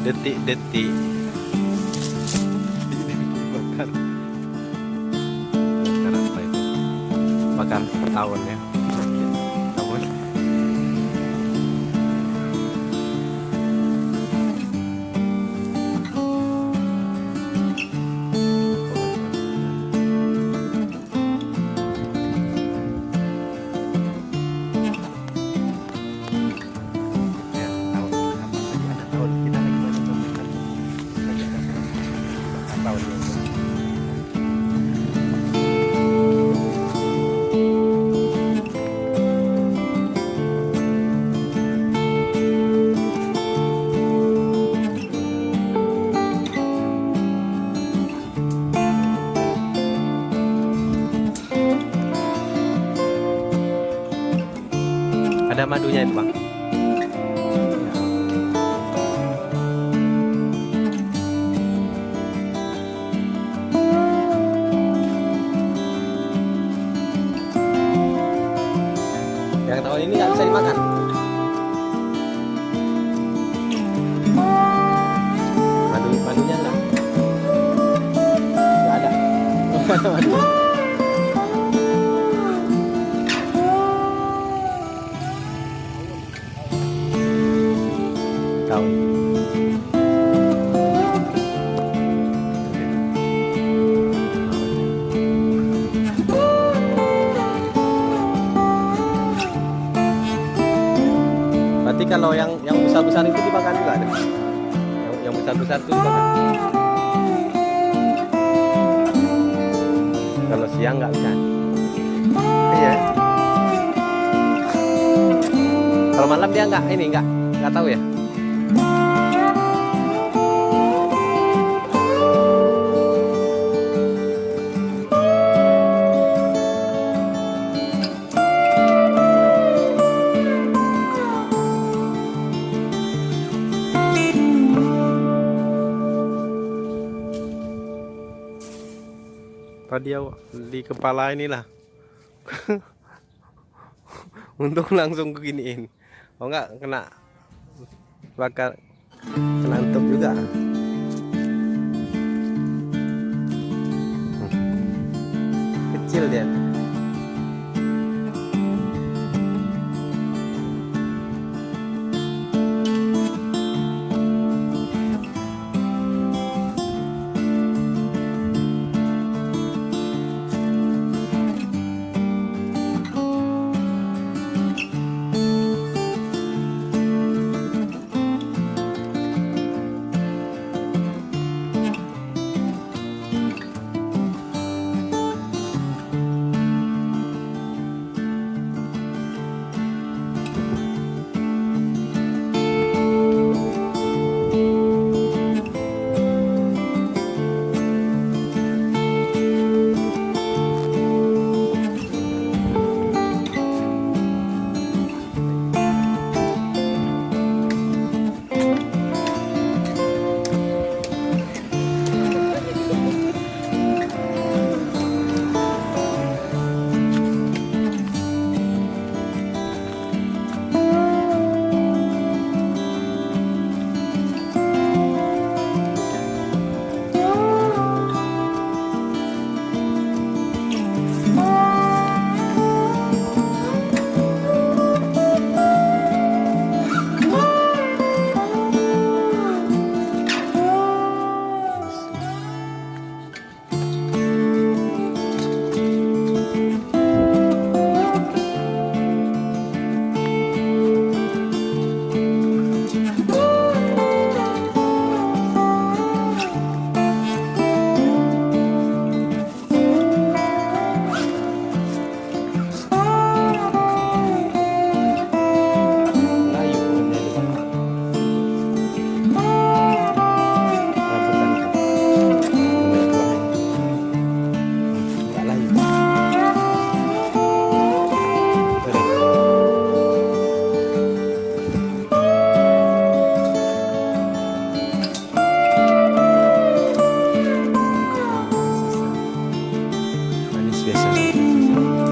detik-detik bakar bakar apa itu, bakar tahun ya tahun. Ya, tahun apa lagi ada tahun kita lagi banyak memberikan lagi ada bakar tahun ya. Ada madunya itu bang. Yang tahun ini nggak bisa dimakan. Madunya nggak ada. Oh, mana madu? Tahun. Berarti kalau yang besar-besar itu dimakan juga ada. Yang besar-besar itu dimakan. Kalau siang nggak bisa. Iya. Kalau malam dia nggak tahu ya. Dia di kepala inilah. Untung langsung keginiin. Oh enggak kena bakar, kena entup juga. Kecil dia. Manis biasa.